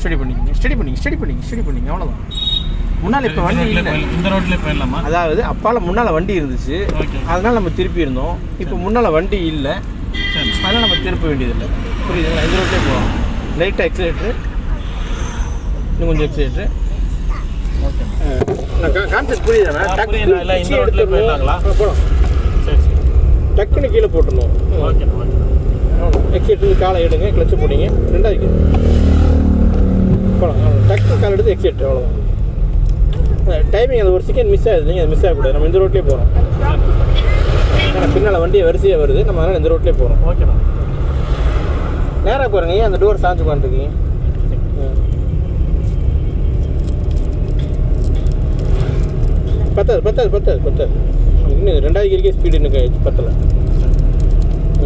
Study பண்ணிங்க அவ்வளோதான். முன்னால் இப்போ வண்டி இல்லை, இந்த ரோட்லேயே போயிடலாமா? அதாவது அப்பால் முன்னால் வண்டி இருந்துச்சு, அதனால் நம்ம திருப்பி இருந்தோம். இப்போ முன்னால் வண்டி இல்லை, அதனால் நம்ம திருப்ப வேண்டியதில்லை. புரியுதுங்களா? இந்த ரோட்லேயே போகலாம். லைட்டாக எக்ஸிலேட்ரு, இன்னும் கொஞ்சம் எக்ஸிலேட்ரு. Okay, concept புரியுதாண்ணா? இல்லை இந்த ரோட்லேயே போயிடலாங்களா? போகலாம். சரி சரி, டக்குன்னு கீழே போட்டுடணும். Okay okay. எக்ஸிலேட்டர் காலை எடுங்க, கிளச்சு போட்டிங்க, ரெண்டாவது போகலாம். டக்குன்னு காலை எடுத்து எக்ஸிலேட்டர், அவ்வளோதான். டைமிங் அது ஒரு செகண்ட் மிஸ் ஆகுது, நீங்கள் அது மிஸ் ஆகக்கூடாது. நம்ம இந்த ரோட்லேயே போகிறோம், ஏன்னா பின்னால் வண்டியை வரிசையாக வருது, நம்ம அதனால் இந்த ரோட்லேயே போகிறோம். ஓகேண்ணா, நேராக போகிறேங்க. ஏன் அந்த டோர் சாஞ்சு உட்காந்துருக்கீங்க? பத்தாது. இன்னும் 2வது கியருக்கே ஸ்பீடு இன்னும் பத்தலை.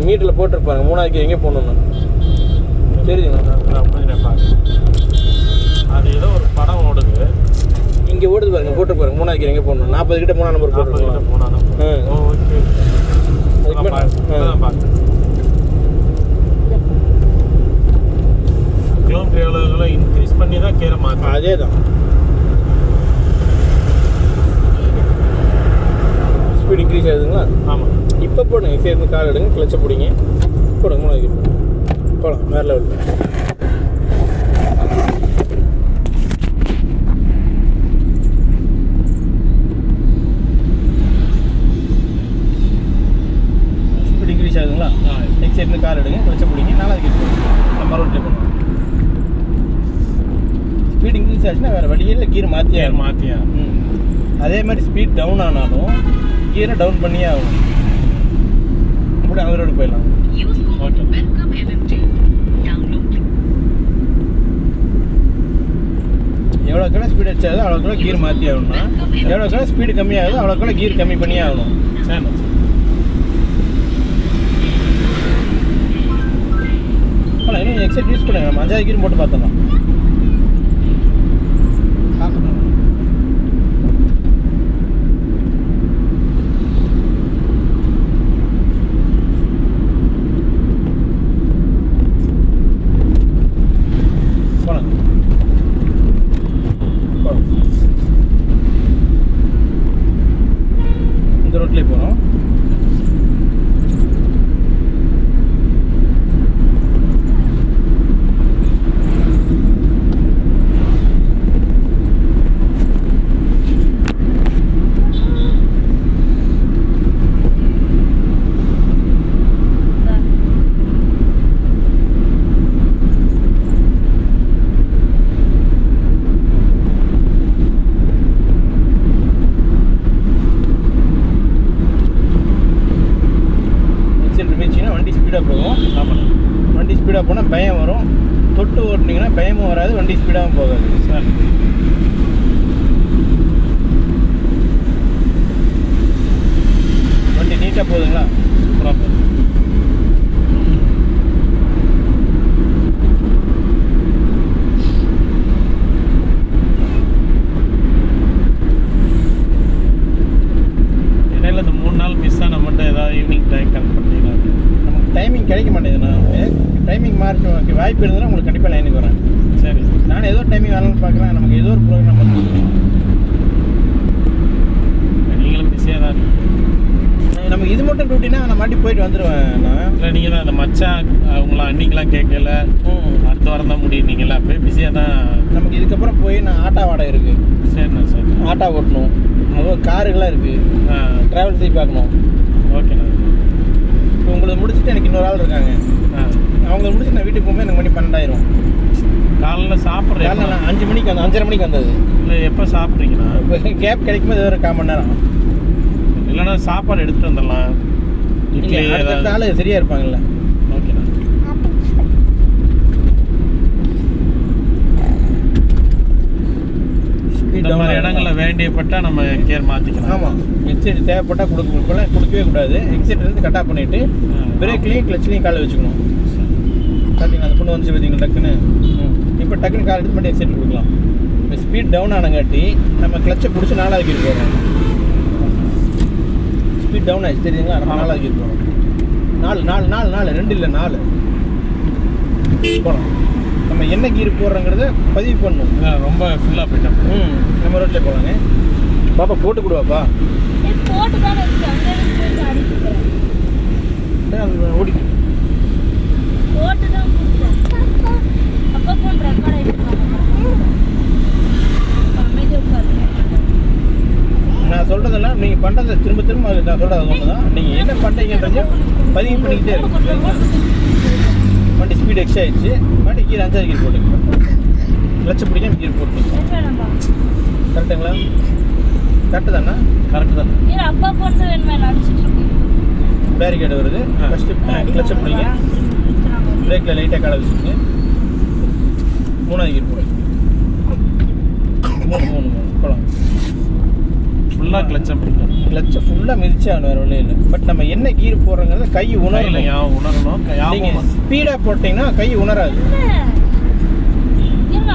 மீட்டரில் போட்டிருப்பாங்க 3வது கியர் எங்கே போகணுன்னு. சரிங்களா? அது ஏதோ ஒரு படம் ஓடுது இங்கே ஓடுது பாருங்க, போட்டு பாருங்க 3வது கியர் எங்கே போகணும். 40 கிட்ட 3ஆம் நம்பர் போட்டுருக்கோம். கிலோமீட்டர் எவ்வளோ இன்க்ரீஸ் பண்ணி தான் கேர மாற்று. அதே தான் ஸ்பீட் இன்க்ரீஸ் ஆகுதுங்களா? ஆமாம். இப்போ போடுங்க, சேர்ந்து கால் எடுங்க, கிளச்சை பிடிங்க, போடுங்க 3வது கியர் போகலாம். வேறு லெவலில் ஆகுதுங்களா? நெக்ஸ்ட் சைட்ல கார் எடுங்க, கிளச்சை பிடிங்க, 4வது கியர் போடுங்க. நம்ம ரோட்லேயே பண்ணுவோம். ஸ்பீட் இன்க்ரீஸ் ஆச்சுன்னா வேறு வழியே இல்லை, கீர் மாற்றியா. அதே மாதிரி ஸ்பீட் டவுன் ஆனாலும் கீரை டவுன் பண்ணியே ஆகும். அப்படி அந்த ரோடு போயிடலாம். ஓகே, எவ்வளோக்கெல்லாம் ஸ்பீட் வச்சாதோ அவ்வளோக்கெல்லாம் கீர் மாற்றி ஆகணும்னா, எவ்வளோக்கெல்லாம் ஸ்பீடு கம்மியாகுதோ அவ்வளோக்கெல்லாம் கீர் கம்மி பண்ணியே ஆகணும். சரி, இன்னும் எக்ஸைட் யூஸ் பண்ணுங்க. நம்ம 5வது கீர் போட்டு பார்த்தோம். இந்த ரோட்லேயே போகிறோம். வண்டி ஸ்பீடாக போகும். ஆமாம், வண்டி ஸ்பீடாக போனால் பயம் வரும். தொட்டு ஓட்டினீங்கன்னா பயமும் வராது, வண்டி ஸ்பீடாகவும் போகாது. சார் வண்டி நீட்டாக போகுதுங்களா? சூப்பராக போகுது. இடையில இந்த 3 நாள் மிஸ் ஆன மட்டும் ஏதாவது ஈவினிங் டைம் கனெக்ட் பண்ணிங்கன்னா நமக்கு டைமிங் கிடைக்க மாட்டேங்குதுண்ணா. டைமிங் மாறி வாய்ப்பு இருந்ததுன்னா உங்களுக்கு கண்டிப்பாக லைனுக்கு வரேன். சரி, நான் ஏதோ டைமிங் வரணும்னு பார்க்குறேன். நமக்கு ஏதோ ஒரு ப்ரோக்ராம் வந்து நீங்களும் பிஸியாக தான் நமக்கு இது மட்டும் டியூட்டினா நான் மாட்டி போயிட்டு வந்துடுவேன். நான் இல்லை, நீங்கள் தான் அந்த மச்சான் அவங்களாம் அன்றைக்கெலாம் கேட்கல, அடுத்த வாரம் தான் முடியும். நீங்களா அப்படியே பிஸியாக தான். நமக்கு இதுக்கப்புறம் போய் நான் ஆட்டோ வாடகை இருக்குது. சரிண்ணா, சரி. ஆட்டோ ஓட்டணும், அதுவும் காருகள்லாம் இருக்குது, ட்ராவல் செய்ய பார்க்கணும். ஓகேண்ணா. இப்போ உங்களுக்கு முடிச்சுட்டு எனக்கு இன்னொரு ஆள் இருக்காங்க. அவங்க முடிச்சுட்டு நான் வீட்டுக்கு போகும்போது எனக்கு மணி 12 காலைல சாப்பிட்றேன். காலைல நான் 5 மணிக்கு 5:30 மணிக்கு வந்தது. இல்லை, எப்போ சாப்பிட்றீங்கண்ணா? இப்போ கேப் கிடைக்கும்போது ஒரு 1/4 மணி நேரம். இல்லைன்னா சாப்பாடு எடுத்துகிட்டு வந்துடலாம். இட்லி அடுத்த ஆள் சரியாக இருப்பாங்கல்ல. ஓகேண்ணா. இந்த மாதிரி இடங்களில் வேண்டியப்பட்டால் நம்ம கேர் மாற்றிக்கலாம். ஆமாம், எக்ஸைட் தேவைப்பட்டால் கொடுக்கவே கூடாது. எக்ஸைட் இருந்து கட் ஆஃப் பண்ணிவிட்டு பிரேக்லேயும் கிளச்லேயும் காலை வச்சுக்கணும். பார்த்தீங்கன்னா அந்த பொண்ணு வந்துச்சு பார்த்தீங்கன்னா டக்குன்னு. இப்போ டக்குன்னு கால் எடுத்து மட்டும் எக்ஸைட் கொடுக்கலாம். இப்போ ஸ்பீட் டவுன் ஆனங்காட்டி நம்ம கிளச்சை பிடிச்சி 4வது கீர் போகிறோம். ஸ்பீட் டவுன் ஆச்சு தெரியுங்களா? நம்ம 4வது கீர் போகிறோம். 4 2 இல்லை 4 போகலாம். நம்ம நம்ம என்ன கீர் போடுறோங்கிறத பதிவு பண்ணணும். இதான் ரொம்ப ஃபுல்லாக போயிட்டேன். நம்ம ரோட்டில் போகலாங்க. பாப்பா போட்டு கொடுவாப்பா. போட்டு தானே இருக்கு, அங்கே ஓடிட்டு போட்டு தான் அப்பா ஃபோன் ரெக்கார்ட் ஆகிட்டு அமைதியாக உட்காரு. நான் சொல்கிறதெல்லாம் நீங்கள் பண்ணுறதை திரும்ப திரும்ப நான் சொல்கிறது ஒன்று தான். நீங்கள் என்ன பண்ணுறீங்கன்றதையும் பதிவு பண்ணிக்கிட்டே இருக்கும். வண்டி ஸ்பீடு எக்ஸ்ட்ரா ஆயிடுச்சு. வண்டி கீர் 5வது கீர் போட்டுக்கலாம். கிளச்சு பிடிக்காம கீர் போட்டுக்கலாம். கரெக்டுங்களா? கரெக்டு தானே? கரெக்டு தான். அப்பா ஃபோன் தான் வேணுமே அடிச்சிட்டு இருக்கு. பேரிகேடு வருது. ஃபஸ்ட்டு கிளச்சை பிடிங்க. பிரேக்கில் லைட்டாக காலை வச்சுக்கோங்க. 3வது கீர் போடுங்க. 3 போகலாம். ஃபுல்லாக கிளச்சை பிடிக்கும். கிளச்சை ஃபுல்லாக மிதிச்சா வேறு வழியே இல்லை. பட் நம்ம என்ன கீர் போடுறோங்கிறத கை உணரணும். உணரணும். நீங்கள் ஸ்பீடாக போட்டிங்கன்னா கை உணராது.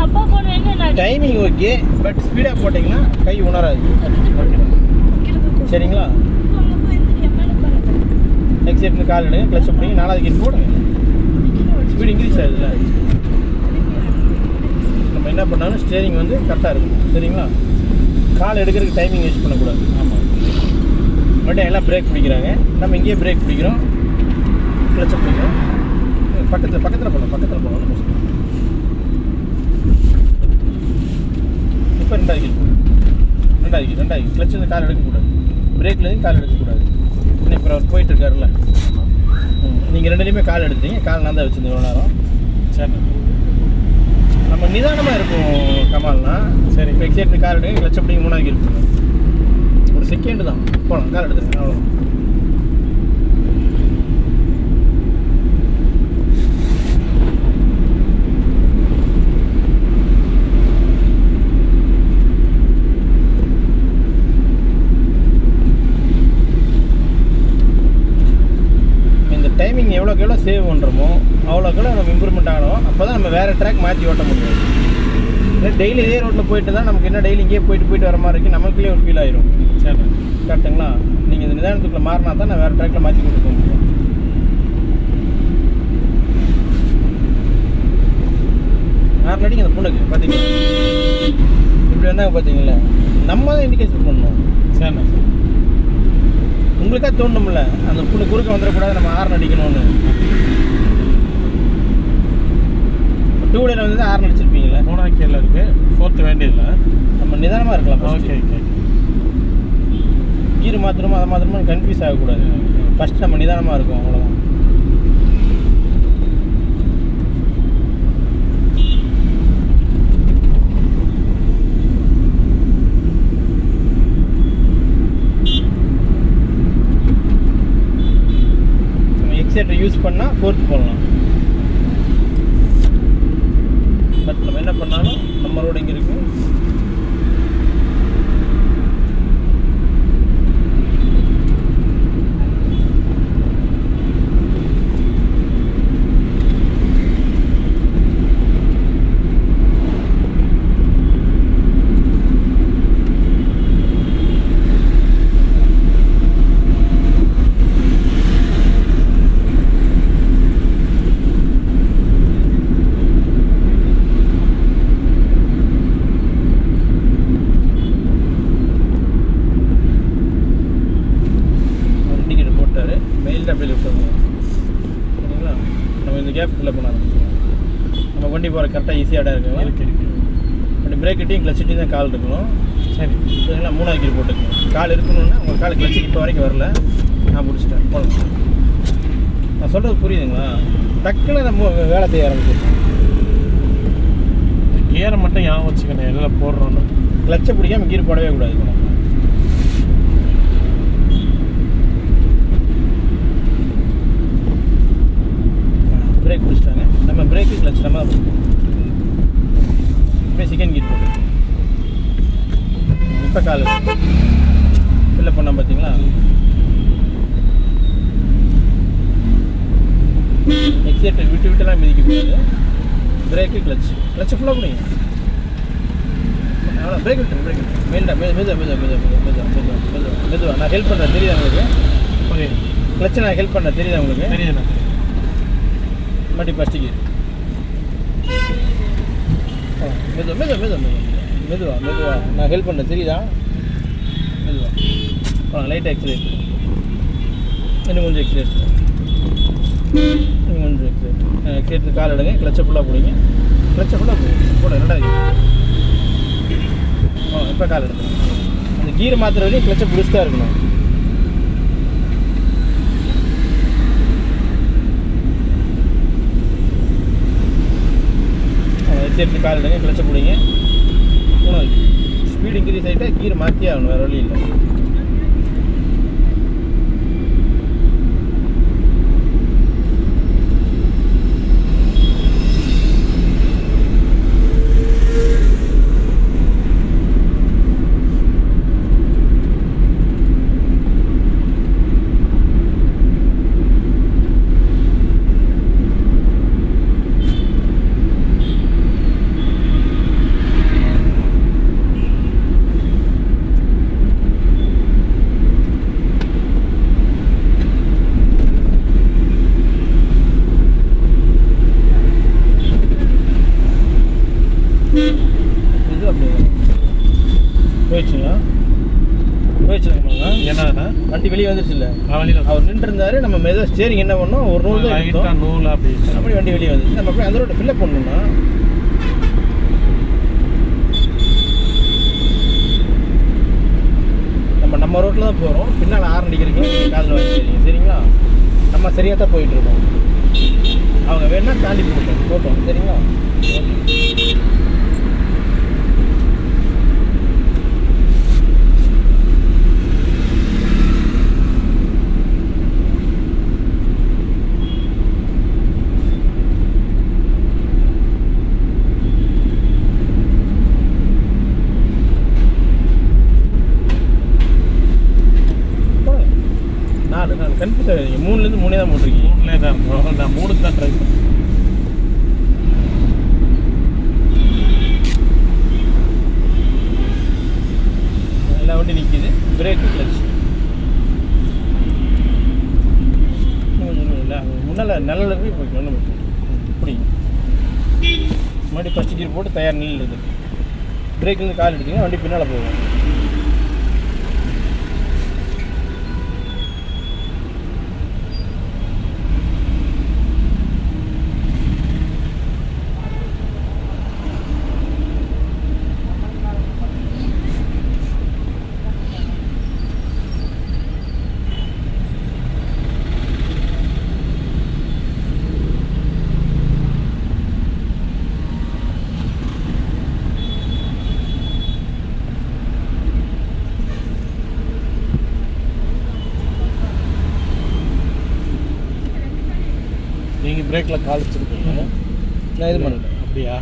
அப்பா ஃபோன் வேணும். டைமிங் ஓகே, பட் ஸ்பீடாக போட்டிங்கன்னா கை உணராது. சரிங்களா? எக்ஸைட்னு கால் எடுங்க. கிளச்சை பிடிங்க. 4வது கீர் போடுங்க. ஸ்பீடு இன்க்ரீஸ் ஆகுதுல்ல. நம்ம என்ன பண்ணாலும் ஸ்டேரிங் வந்து கரெக்டாக இருக்கும். சரிங்களா? கால் எடுக்கிறதுக்கு டைமிங் யூஸ் பண்ணக்கூடாது. ஆமாம். மட்டும் எல்லாம் பிரேக் பிடிக்கிறாங்க. நம்ம இங்கேயே பிரேக் பிடிக்கிறோம். கிளச்சை பிடிக்கிறோம். பக்கத்தில் போகலாம். இப்போ 2வது கீர் கிளச்சில் கால் எடுக்கக்கூடாது. பிரேக்லேருந்து கால் எடுக்கக்கூடாது. இன்னும் இப்போ அவர் போயிட்டுருக்காருல்ல. நீங்கள் 2லேயுமே கால் எடுத்தீங்க. கால் நான் தான் வச்சுருந்தேன் இவ்வளோ நேரம். சரி, நம்ம நிதானமாக இருக்கும் கமால்னா. சரி. இப்போ எக்ஸைட் கால் எடுங்க. கிளச்சை பிடிங்க. 3வது கீர் போகணும். ஒரு செகண்டு தான் போகலாம். கால் எடுத்துருங்க. அவ்வளோ. டைமிங் எவ்வளோக்கு எவ்வளோ சேவ் பண்ணுறோமோ அவ்வளோக்கு எவ்வளோ நம்ம இம்ப்ரூவ்மெண்ட் ஆகணும். அப்போ தான் நம்ம வேறு ட்ராக் மாற்றி ஓட்ட முடியும். இல்லை டெய்லி இதே ரோட்டில் போயிட்டு தான் நமக்கு என்ன டெய்லி இங்கேயே போயிட்டு வர மாதிரி இருக்குது. நமக்குள்ளே ஒரு ஃபீல் ஆயிரும். சரி, கரெக்டுங்களா? நீங்கள் இந்த நிதானத்துக்குள்ளே மாறினா தான் நான் வேறு ட்ராக்கில் மாற்றி கொண்டு போக முடியும். ஆறுனடிக்கு அந்த பொண்ணுக்கு பார்த்தீங்களா இப்படி வந்தாங்க பார்த்தீங்களா? நம்ம தான் இண்டிகேஷன் பண்ணணும். சரி. உங்களுக்கா தோணும்ல அந்த பொண்ணு குறுக்க வந்துடக்கூடாது, நம்ம ஹார்ன் அடிக்கணும்னு. 2 வீலர் வந்து ஹார்ன் அடிச்சிருப்பீங்களா? 3வது கீரில் இருக்குது. 4th வேண்டியதில்லை. நம்ம நிதானமாக இருக்கலாம். ஓகே. கீர் மாத்திரமா அதை மாத்திரமா கன்ஃபியூஸ் ஆகக்கூடாது. ஃபஸ்ட் நம்ம நிதானமாக இருக்கும். அவ்வளோதான். எக்ஸைட்டர் யூஸ் பண்ணால் 4th போடலாம். பட் நம்ம என்ன பண்ணாலும் நம்ம ரோடு இங்கே இருக்குது. சரிங்களா? நம்ம இந்த கேப் ஃபில்அப் பண்ண ஆரம்பிச்சிடுவோம். நம்ம வண்டி போகிற கரெக்டாக ஈஸியாக இருக்குங்க. இருக்கு. அப்படி பிரேக்கிட்டையும் கிளச்சிட்டையும் தான் கால் இருக்கணும். சரி, சரிங்களா? 3வது கீர் போட்டுக்கணும். கால் இருக்கணும்னா உங்கள் கால் கிளச்சிக்கு இப்போ வரைக்கும் வரல. நான் பிடிச்சிட்டேன். போகலாம். நான் சொல்கிறது புரியுதுங்களா? டக்குன்னு நம்ம வேலை செய்ய ஆரம்பிச்சிருக்கோம். கியரை மட்டும் ஞாபகம் வச்சுக்கணும். எல்லாம் போடுறோன்னு கிளச்சை பிடிக்காம கீர் போடவே கூடாது. பிரேக் பிடிச்சிட்டாங்க. நம்ம பிரேக்கு கிளச் நம்ம தான் பிடிப்போம். இப்போ செகண்ட் கீர் போட்டு இப்போ கால் ஃபில்அப் பண்ணோம் பார்த்தீங்களா? எக்ஸைட்டர் விட்டுலாம் மிதிக்க போகுது. பிரேக்கு கிளச்சு ஃபுல்லாக பிடிங்க. அவ்வளோ பிரேக் விட்டுருங்க. மெதுவாக நான் ஹெல்ப் பண்ணுறேன். தெரியுதா உங்களுக்கு? கிளச்சை நான் ஹெல்ப் பண்ணுறேன். தெரியுதா உங்களுக்கு? தெரியுதுண்ணா. மறுபடியும் ஃபஸ்ட்டு கீர் மெதுவா மெதுவா மெதுவா மெதுவா மெதுவா மெதுவா நான் ஹெல்ப் பண்ணேன் தெரியுதா மெதுவா லைட்டாக எக்ஸலேட் இன்னும் கொஞ்சம் எக்ஸலேட் இன்னும் கொஞ்சம் எக்ஸலேட் எக்ஸலேட் கால் எடுங்க கிளச்சை ஃபுல்லாக போடுங்க கிளச்சை ஃபுல்லாக போட ரெண்டாவது இப்போ கால் எடுங்க அந்த கீரை மாத்திர வரையும் கிளச்சை பிடிச்சி தான் இருக்கணும் எக்ஸலேட் கால் எடுங்க கிளச்சை போடுங்க மூணாவது ஸ்பீடு இன்க்ரீஸ் ஆகிட்டா கீரை மாற்றியே ஆகணும் வேறு வழி இல்லை வண்டி வெளியே வந்துருச்சுல்ல அவர் நின்று இருந்தாரு நம்ம மெதுவாக ஸ்டேரிங் என்ன பண்ணோம் ஒரு நூல் தான் நூல் அப்படி வண்டி வெளியே வந்துச்சு நம்ம அப்படியே அந்த ரோட்டை ஃபில்லப் பண்ணணும்னா நம்ம ரோட்டில் தான் போகிறோம் பின்னால் ஆரன் அடிக்கிறீங்க நீங்கள் காதில் வாங்கிக்கிறீங்க சரிங்களா நம்ம சரியாக தான் போயிட்டுருக்கோம் அவங்க வேணால் தாண்டி போட்டோம் சரிங்களா கன்ஃபியூஸ் ஆகிடுங்க 3லேருந்து 3 தான் போட்டிருக்கீங்க 3 தான் இருக்கும் நான் 3 தான் ட்ரை பண்ணேன் எல்லா வண்டி நிற்கிது பிரேக்கு கிளச் இல்லை முன்னால் நிழல் போய் போய்க்கணும் பிடிங்க மறுபடியும் ஃபஸ்ட்டு கீர் போட்டு தயார் நில்லுது பிரேக்லேருந்து கால் எடுத்தீங்கன்னா வண்டி பின்னால் போகும் நீங்கள் பிரேக்கில் கால் வச்சுருக்கீங்க நான் இது பண்ணல அப்படியா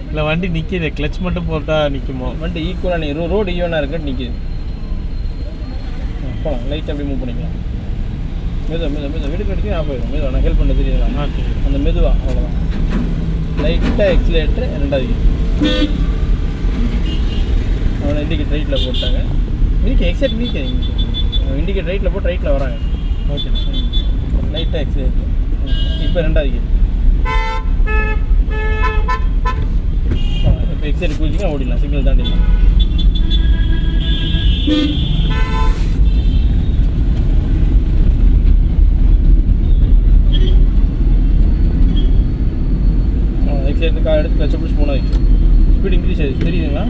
இல்லை வண்டி நிற்கிது கிளச் மட்டும் போட்டால் நிற்குமோ வண்டி ஈக்குவலாக நீங்கள் ரோடு ஈவனாக இருக்குன்னு நிற்கிது போகலாம் லைட் அப்படி மூவ் பண்ணிக்கலாம் மெதுவாக வீடு கடிச்சு ஆஃப் ஆகிடும் மெதுவாக நான் ஹெல்ப் பண்ண தெரியுதா அந்த மெதுவாக அவ்வளோதான் லைட்டாக எக்ஸிலேட்டர் ரெண்டாவது அவனை இண்டிகேட் ரைட்டில் போட்டாங்க இன்னைக்கு எக்ஸைட் நீக்கே இண்டிகேட் ரைட்டில் போட்டு ரைட்டில் வராங்க ஓகே லைட்டாக எக்ஸிலேட்டர் இப்போ ரெண்டாவது இப்போ எக்ஸைட் குதிச்சிங்கன்னா ஓடிடலாம் சிக்னல் தாண்டிடலாம் எக்ஸைட் கார் எடுத்து கிளச்சை பிடிச்சி போனால் ஸ்பீட் இன்க்ரீஸ் ஆகிடுச்சு தெரியுதுங்களா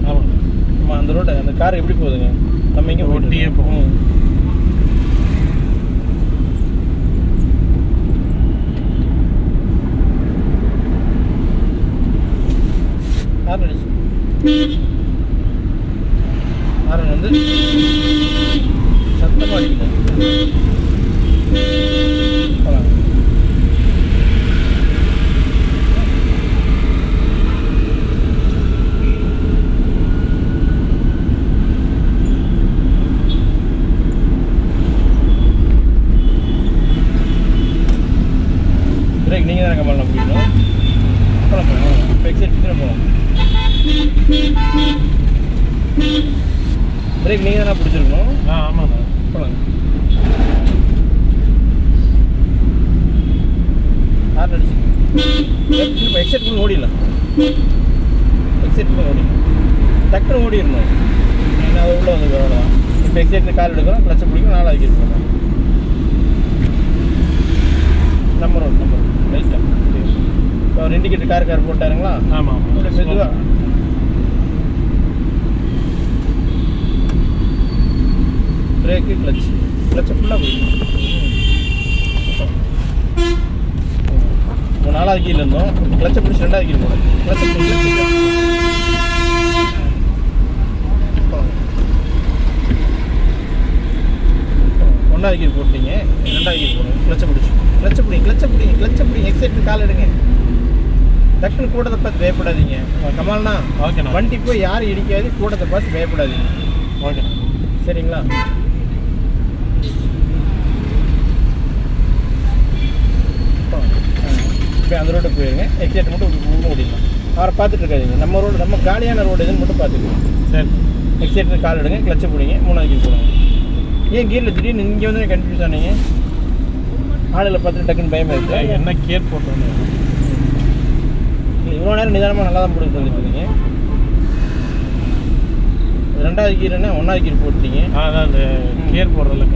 ஆமாம் ஆமாம் அந்த ரோட்டை அந்த கார் எப்படி போகுதுங்க நம்ம இங்கே ஒட்டியே போகும் ஹாரன் வந்து சத்தமாக அடிக்கணும் பிரேக் நீங்கள் தான் கம்பெனியில் பிடிக்கணும் போகலாம் இப்போ எக்ஸைட் போகலாம் பிரேக் நீங்கள் தானே பிடிச்சிருக்கணும் ஆமாண்ணா போகலாம் ஹார்ன் அடிச்சு எக்ஸைட் பண்ணி ஓடிடலாம் எக்ஸைட் பண்ணி ஓடிக்கணும், டக்குன்னு ஓடிடணும். ஏன்னா அது உள்ளே வந்து அவ்வளோதான். இப்போ எக்ஸைட் கால் எடுக்கிறோம், கிளச்சை பிடிக்கும், 4வது கீர் போடுறோம். நம்பர் ரைட்டாக இப்போ அவர் இண்டிகேட்டர் கார் போட்டாருங்களா? ஆமாம். மெதுவாக பிரேக்கு கிளச்சை ஃபுல்லாக பிடிக்கணும். 4வது கீழ இருந்தோம், கிளச்சை பிடிச்சி 2வது கீழ் போடும். கிளச்சை பிடிச்சி 1வது கீர் போட்டீங்க, 2வது கீர் போடுங்க. கிளச்சை பிடிங்க. எக்ஸைட் கால் எடுங்க. டக்குன்னு கூட்டத்தை பார்த்து பயப்படாதீங்க. கமால்னா ஓகேண்ணா. வண்டி போய் யாரும் இடிக்காது, கூட்டத்தை பார்த்து பயப்படாதீங்க. ஓகேண்ணா. சரிங்களா? இப்போ அந்த ரோட்டுக்கு போயிருங்க, எக்ஸைட் மட்டும் ஓடிடலாம். அவரை பார்த்துட்டு இருக்காதீங்க. நம்ம ரோடு, நம்ம காலியான ரோடு எதுன்னு மட்டும் பார்த்துக்கலாம். சரி. எக்ஸைட் கால் எடுங்க, கிளச்சை பிடிங்க, 3வது கீர் போடுங்க. ஏன் கீரில் திடீர்னு இங்கே வந்து கன்ஃபியூஸ் ஆனீங்க? ஆளுகளை பார்த்துட்டு டக்குன்னு பயமாக இருக்குது. என்ன கேர் போட்டோன்னு இவ்வளோ நேரம் நிதானமாக நல்லா தான் போட்டு வந்துட்டு இருக்கீங்க. 2வது கீர்னா 1வது கீர் போட்டீங்க. அதான் அந்த கேர் போடுறதில்ல.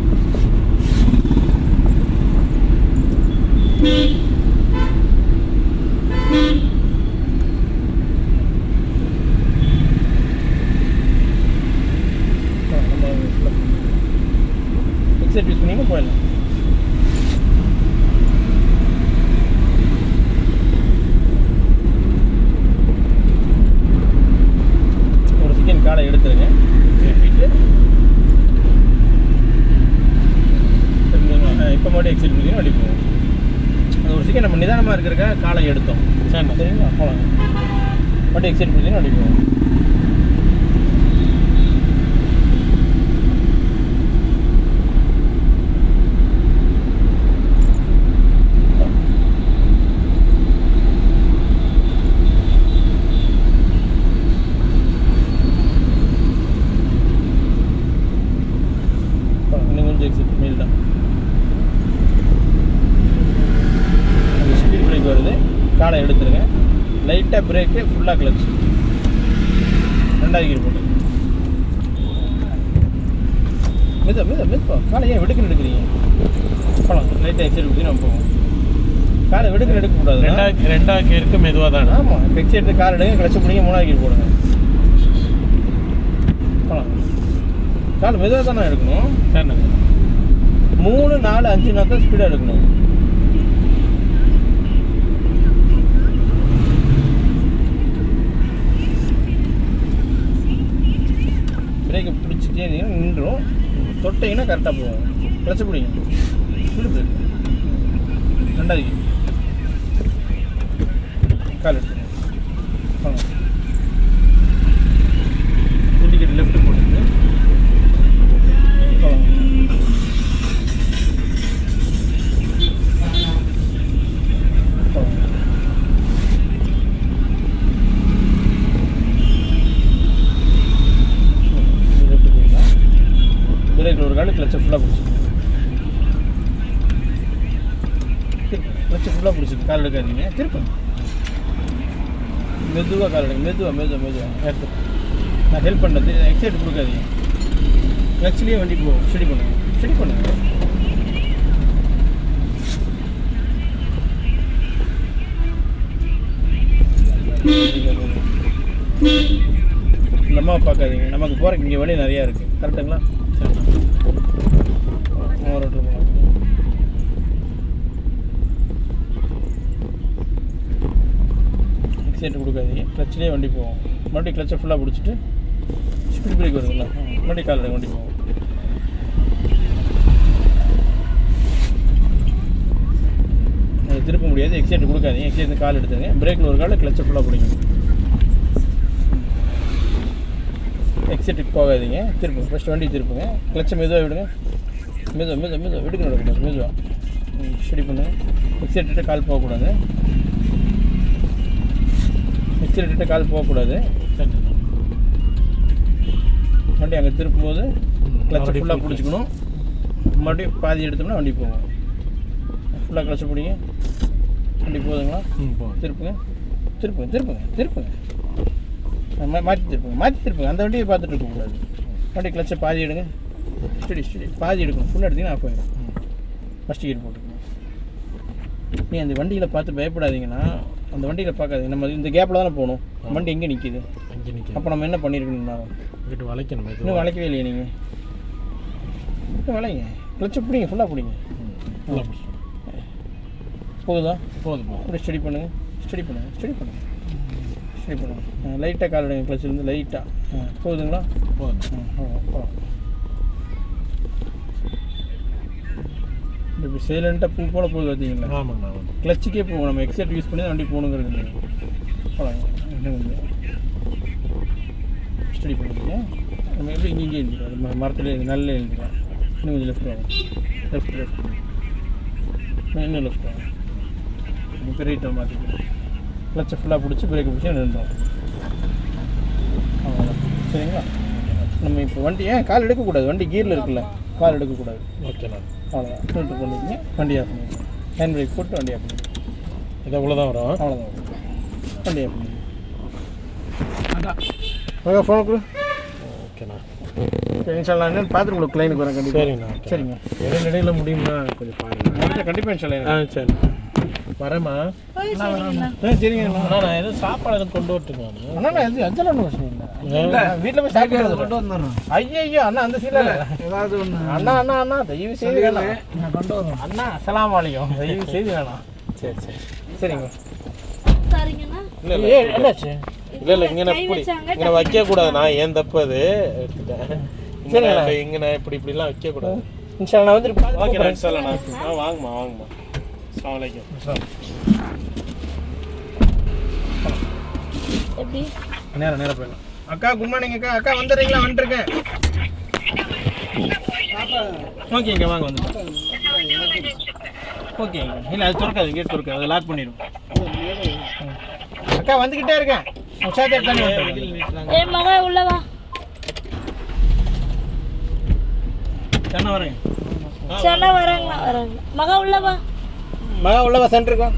எக்ஸைட் யூஸ் பண்ணிங்கன்னா போயிடலாம். ஒரு செகண்ட் காலை எடுத்துருங்க. இப்போ மட்டும் எக்ஸைட் பண்ணிங்கன்னா வண்டி போகும். அது ஒரு செகண்ட் நம்ம நிதானமாக இருக்கிறக்காக காலை எடுத்தோம். சரிங்களா? போகலாம். மட்டும் எக்ஸைட் பண்ணிங்கன்னா வண்டி போகும். இன்னும் கொஞ்சம் எக்ஸைட் மேல் தான். ஸ்பீட் பிரேக் வருது, காலை எடுத்துருங்க. லைட்டாக பிரேக்கு, ஃபுல்லாக கிளச். 2வது கீர் போட்டு மெதுவா காலை ஏன் வெடுக்குன்னு எடுக்கிறீங்க? போகலாம். லைட்டாக எக்ஸைட் கொடுத்து நம்ம போவோம். காலை வெடுக்குன்னு எடுக்கக்கூடாது. 2வது கேருக்கு மெதுவாக தான். ஆமாம். இப்போ எக்ஸைட் கால் எடுங்க, கிளச்சை பிடிங்க, 3வது கீர் போடுங்க. போகலாம். கால் மெதுவாக தானே எடுக்கணும். சரிண்ணா. 3, 4, 5 தான் ஸ்பீடாக எடுக்கணும். பிரேக்கை பிடிச்சிட்டே இருந்தீங்கன்னா நின்றுடும். தொட்டிங்கன்னா கரெக்டாக போகும். கிளச்சை பிடிங்க. Speed break. 2வது கீர் கால் எடுத்துங்க. இண்டிகேட்டர் லெஃப்ட் போட்டுட்டு பிரேக்கில் ஒரு கால், கிளச்சை ஃபுல்லாக பிடிச்சிக்கணும். கிளச்சை ஃபுல்லாக பிடிச்சிக்கணும். கால் எடுக்காதீங்க, திருப்பங்க. மெதுவாக கால் எடுங்க. மெதுவாக எடுத்து நான் ஹெல்ப் பண்ணது. எக்ஸைட் கொடுக்காதீங்க. கிளச்சிலேயே வண்டி போகும். ஸ்டடி பண்ணுங்க. நம்ம பார்க்காதீங்க. நமக்கு போகிறக்கு இங்கே வழி நிறையா இருக்குது. கரெக்டுங்களா? ரோட்டில் போகலாம். எக்ஸைட் கொடுக்காதீங்க. கிளச்சிலே வண்டி போவோம். மறுபடியும் கிளச்சை ஃபுல்லாக பிடிச்சிட்டு ஸ்பீட் பிரேக் வருதுங்களா, மறுபடியும் கால் எடுங்க, வண்டி போவோம். அதை திருப்ப முடியாது. எக்ஸைட் கொடுக்காதீங்க. எக்ஸைட் கால் எடுத்துங்க. பிரேக்கில் ஒரு கால், கிளச்சை ஃபுல்லாக பிடிங்க. எக்ஸைட்டுக்கு போகாதீங்க. திருப்புங்க. ஃபஸ்ட்டு வண்டி திருப்புங்க. கிளச்சை மெதுவாக விடுங்க. மெதுவாக விடுக்க நடக்கணும். மெதுவாக ஸ்டடி பண்ணுங்க. எக்ஸைட்டு கால் போகக்கூடாது. எக்ஸைட்டு கால் போகக்கூடாது. வண்டி அங்கே திருப்பும்போது கிளச்சை ஃபுல்லாக பிடிச்சிக்கணும். மறுபடியும் பாதி எடுத்தோம்னா வண்டி போகும். ஃபுல்லாக கிளச்சை பிடிங்க. வண்டி போகுதுங்களா? திருப்புங்க. மாற்றி திருப்புங்க அந்த வண்டியை பார்த்துட்டு இருக்கக்கூடாது. வண்டி கிளச்சை பாதி எடுங்க, ஸ்டடி பாதி எடுக்கணும். ஃபுல்லாக எடுத்தீங்கன்னா ஆஃப் ஆகிடும். ஃபஸ்ட் கியர் போட்டுக்கணும். நீ அந்த வண்டியில் பார்த்து பயப்படாதீங்கன்னா, அந்த வண்டியில் பார்க்காதீங்க. நம்ம இந்த கேப்பில் தானே போகணும். வண்டி எங்கே நிற்கிது? அங்கே நிற்கும். அப்போ நம்ம என்ன பண்ணியிருக்கணும்னா இங்கிட்டு வளைக்கணும். இன்னும் வளைக்கவே இல்லையே நீங்கள். இன்னும் வளைங்க, கிளச்சை பிடிங்க, ஃபுல்லாக பிடிங்க. போகுதா? போதும். அப்படியே ஸ்டடி பண்ணுங்கள். லைட்டாக கால் எடுங்க, கிளச்சிலேருந்து லைட்டாக. போகுதுங்களா? போதும். இப்போ சைலண்ட்டாக பூ போல் போகுது பார்த்தீங்களா? ஆமாண்ணா. கிளச்சுக்கே போகும். நம்ம எக்ஸைட் யூஸ் பண்ணி தான் வண்டி போகணுங்கிறது இல்லை. இன்னும் கொஞ்சம் ஸ்டடி பண்ணிக்கங்க. நம்ம எப்படி இங்கே எழுதிக்கலாம், மரத்தில் நல்ல எழுதிக்கலாம். இன்னும் கொஞ்சம் லெஃப்ட் வாங்க. லெஃப்ட் இன்னும் லெஃப்ட் வாங்க. இப்போ ரைட்டை மாற்றிக்கலாம். கிளச்சை ஃபுல்லாக பிடிச்சி பிரேக்கை பிடிச்சி நின்றோம். அவ்வளோதான். சரிங்களா? நம்ம இப்போ வண்டி கால் எடுக்கக்கூடாது. வண்டி கீரில் இருக்குல்ல, கால் எடுக்கக்கூடாது. ஓகேண்ணா. அவ்வளோதான். நியூட்ரல் பண்ணிக்கங்க. வண்டி ஆஃப் பண்ணிக்கங்க. ஹேண்ட் பிரேக் போட்டு வண்டி ஆஃப் பண்ணிக்கங்க. இது அவ்வளோதான் வரும். அவ்வளோதான் வண்டி ஆஃப் பண்ணிக்கங்க. அதான் ஃபோன் கொடு. ஓகேண்ணா. இன்ஷால்லா என்னன்னு பார்த்துட்டு உங்களுக்கு கிளைனுக்கு வரேன் கண்டிப்பாக. சரிண்ணா. சரிங்க. இடையில முடியுமா கொஞ்சம் பாருங்கள். கண்டிப்பாக இன்ஷால்லா. சரி வரேம்மா. சரிங்க. நான் எதுவும் சாப்பாடு எதுவும் கொண்டு வரட்டுங்க? அண்ணா எது அதெல்லாம் ஒன்றும் விஷயம் இல்லை. வீட்டில் போய் சாப்பிட்டு கொண்டு வந்துடுறோம். ஐயோ அண்ணா அந்த சீனில் ஏதாவது ஒன்று. அண்ணா தயவு செய்து வேணாம். நான் கொண்டு வரோம். அண்ணா அஸ்ஸலாமு அலைக்கும். தயவு செய்து வேணாம். சரிங்க. சரிங்கண்ணா. என்னாச்சு? இல்லை இங்கே வைக்கக்கூடாது. நான் ஏன் தப்பு அது எடுத்துட்டேன். சரிங்களா? இங்கே நான் இப்படிலாம் வைக்கக்கூடாது. இன்ஷால்லா நான் வந்துட்டு ஓகே இன்ஷால்லா. வாங்கம்மா. அஸ்ஸலாமு அலைக்கும். எப்படி நேரம் போயிடலாம். அக்கா குட் மார்னிங் அக்கா. அக்கா வந்துடுறீங்களா? வந்துருக்கேன். ஓகேங்க வாங்க வந்து. ஓகேங்க. இல்லை அது திறக்காது, கேட் திறக்காது, அதை லாக் பண்ணிடும். அக்கா வந்துக்கிட்டே இருக்கேன். உஷாத்தே தானே ஏ மகா உள்ள வா. தானே வரேன். சரி வராங்க. மகா உள்ள வா. மகா உள்ள வா. சென்டருக்கு வா.